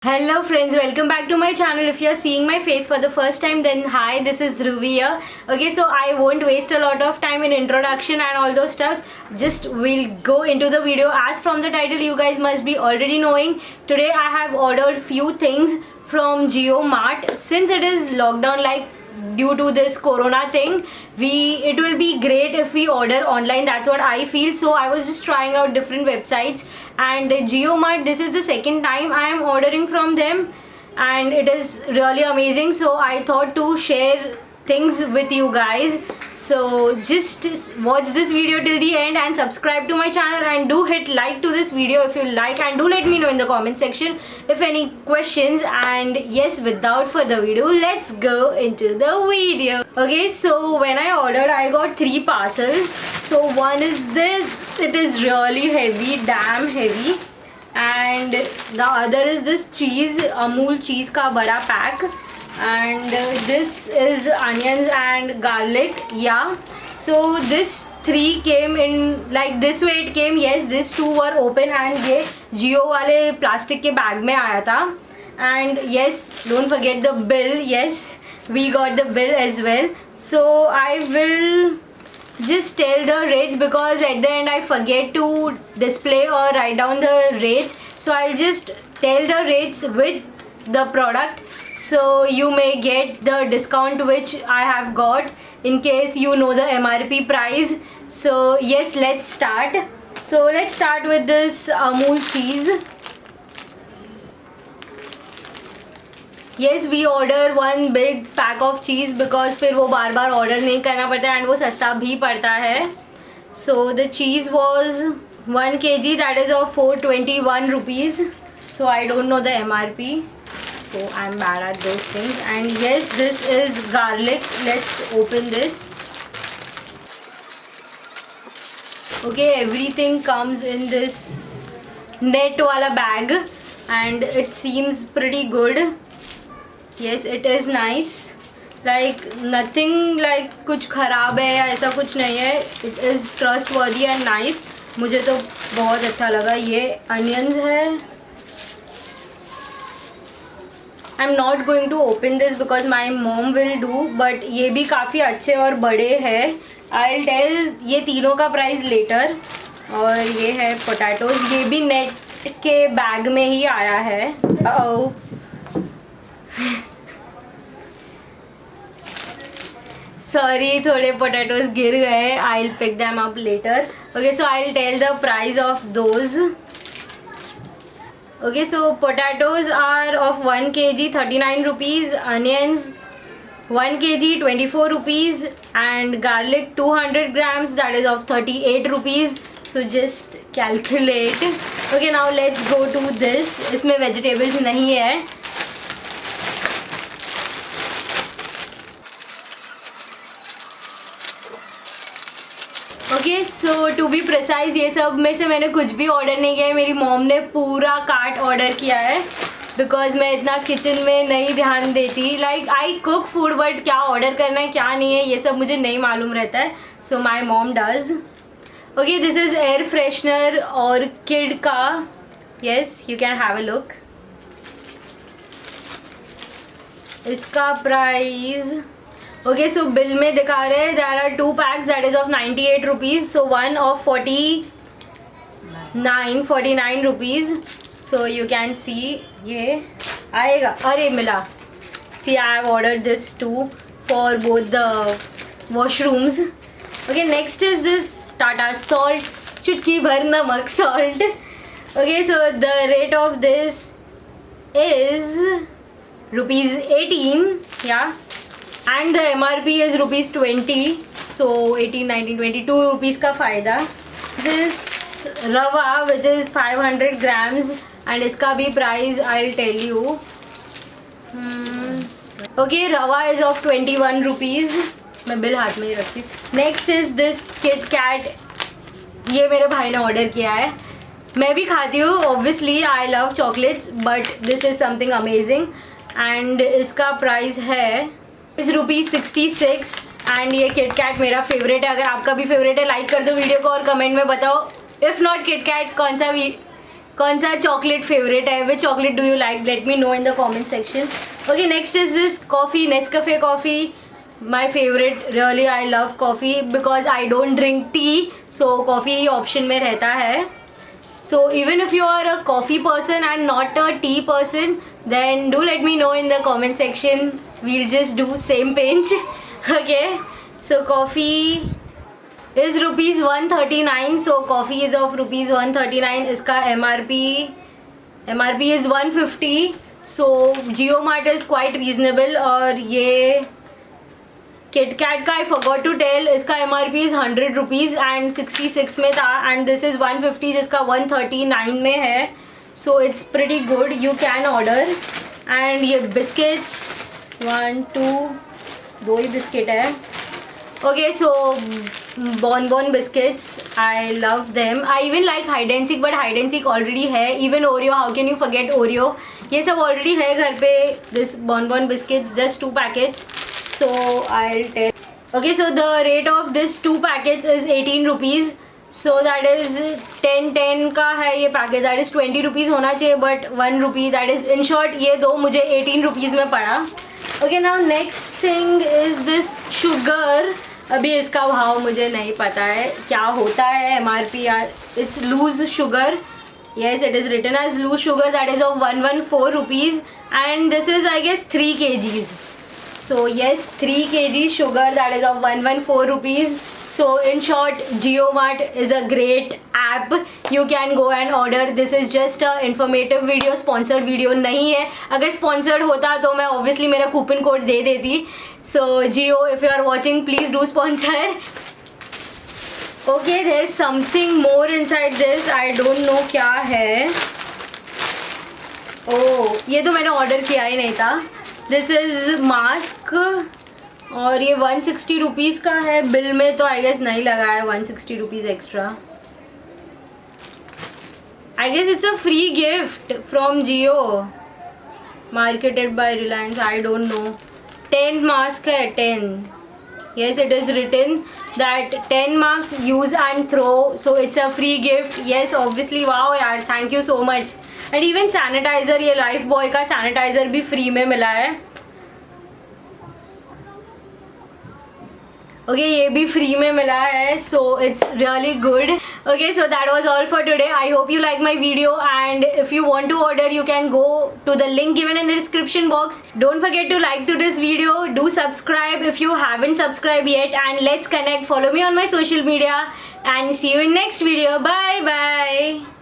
Hello friends, welcome back to my channel. If you are seeing my face for the first time, then hi, this is Ruvi here. Okay, so I won't waste a lot of time in introduction and all those stuffs. Just we'll go into the video. As from the title, you guys must be already knowing. Today I have ordered few things from JioMart. Since it is lockdown, like due to this corona thing, it will be great if we order online. That's what I feel. So I was just trying out different websites, and JioMart, this is the second time I am ordering from them, and it is really amazing. So I thought to share things with you guys. So just watch this video till the end and subscribe to my channel, and do hit like to this video if you like, and do let me know in the comment section if any questions. And yes, without further ado, let's go into the video. Okay, so when I ordered, I got 3 parcels. So one is this, it is really heavy, damn heavy, and the other is this cheese, Amul cheese ka bada pack, and this is onions and garlic. Yeah, so this 3 came in like this way it came. Yes, these 2 were open, and ये Jio वाले plastic के bag में आया था. And yes, don't forget the bill. Yes, we got the bill as well. So I will just tell the rates, because at the end I forget to display or write down the rates. So I'll just tell the rates with the product, so you may get the discount which I have got, in case you know the MRP price. So yes, let's start. So let's start with this Amul cheese. Yes, we order one big pack of cheese, because फिर वो बार बार order नहीं करना पड़ता है, and वो सस्ता भी पड़ता है. So the cheese was 1 kg, that is of 421 rupees. So I don't know the MRP, so I'm bad at those things. And yes, this is garlic. Let's open this. Okay, everything comes in this net wala bag, and it seems pretty good. Yes, it is nice. Like nothing like कुछ खराब है या ऐसा कुछ नहीं है. It is trustworthy and nice. मुझे तो बहुत अच्छा लगा. ये onions है. I'm not going to open this because my mom will do, but ये भी काफ़ी अच्छे और बड़े हैं. I'll tell ये तीनों का प्राइस later. और ये है potatoes. ये भी नेट के बैग में ही आया है. Sorry, थोड़े potatoes गिर गए. I'll pick them up later. Okay, so I'll tell the price of those. Okay, so potatoes are of 1 kg 39 rupees, onions 1 kg 24 rupees, and garlic 200 grams, that is of 38 rupees. So just calculate. Okay, now let's go to this. इसमें vegetables नहीं है. Okay, so to be precise, ये सब में से मैंने कुछ भी ऑर्डर नहीं किया है. मेरी मॉम ने पूरा कार्ट ऑर्डर किया है, बिकॉज मैं इतना किचन में नहीं ध्यान देती. Like I cook food, but क्या ऑर्डर करना है क्या नहीं है ये सब मुझे नहीं मालूम रहता है. So my mom does. Okay, this is air freshener orchid का. Yes, you can have a look. इसका प्राइस ओके, सो बिल में दिखा रहे हैं there are 2 packs, that is of 98 rupees. So one of 49 rupees. So you can see ये आएगा. अरे मिला. See, I have ordered this too for both the washrooms. Okay, next is this Tata salt, चुटकी भर नमक salt. Okay, so the rate of this is rupees 18. Yeah. And the MRP is rupees 20. So 18, 19, 22 rupees का फ़ायदा. This रवा which is 500 grams, and इसका भी price I'll tell you. Okay, रवा is of 21 rupees. मैं बिल हाथ में ही रखती हूँ. Next is this Kit Kat. ये मेरे भाई ने ऑर्डर किया है. मैं भी खाती हूँ, obviously I love chocolates, but this is something amazing. And इसका प्राइस है ₹66. एंड ये किट कैट मेरा फेवरेट है. अगर आपका भी फेवरेट है, लाइक कर दो वीडियो को और कमेंट में बताओ. इफ़ नॉट किट कैट, कौन सा चॉकलेट फेवरेट है, which chocolate do you like, let me know in the comment section. Okay, next is this coffee, Nescafe coffee. My favorite, really I love coffee because I don't drink tea, so coffee he option में रहता है. So even if you are a coffee person and not a tea person, then do let me know in the comment section. We'll just do same page. Okay, so coffee is rupees 139. So coffee is of rupees 139. इसका MRP is 150. So JioMart is quite reasonable. और ये KitKat का I forgot to tell, इसका MRP is 100 rupees and 66 में था, and this is 150 जिसका 139 में है. So it's pretty good, you can order. And ये बिस्किट्स 1 2 दो ही बिस्किट है. Okay, so Bourbon biscuits, I love them. I even like Hide and Seek, but Hide and Seek already है. Even Oreo, how can you forget Oreo, ये सब already है घर पे. This Bourbon biscuits, just 2 packets. So I'll tell. Okay, so the rate of this 2 packets is 18 rupees. So that is 10 का है ये packet, that is 20 rupees होना चाहिए, but 1 rupee, that is in short ये दो मुझे 18 rupees में पड़ा. Okay, now next thing is this sugar. अभी इसका भाव मुझे नहीं पता है क्या होता है, MRP यार. It's loose sugar. Yes, it is written as loose sugar, that is of 114 rupees, and this is I guess 3 kgs. So yes, 3 kg sugar, that is of 114 rupees. So in short, JioMart is a great app. You can go and order. This is just a informative video, sponsored video नहीं है. अगर sponsored होता तो मैं obviously मेरा coupon code दे देती. So Jio, if you are watching, please do sponsor. Okay, there is something more inside this. I don't know क्या है. Oh, ये तो मैंने order किया ही नहीं था. दिस इज़ मास्क और ये 160 रुपीज़ का है. बिल में तो आई गेस नहीं लगा है 160 rupees extra. I guess it's a free gift from Jio, marketed by Reliance, I don't know. 10 mask है, 10. Yes, it is written that 10 marks use and throw, so it's a free gift. Yes, obviously. wow यार, thank you so much. And even sanitizer, ये life boy का sanitiser भी free में मिला है. Okay, ये भी फ्री में मिला है, so it's really good. Okay, so that was all for today. I hope you like my video, and if you want to order you can go to the link given in the description box. Don't forget to like to this video, do subscribe if you haven't subscribed yet, and let's connect. Follow me on my social media and see you in next video. Bye bye.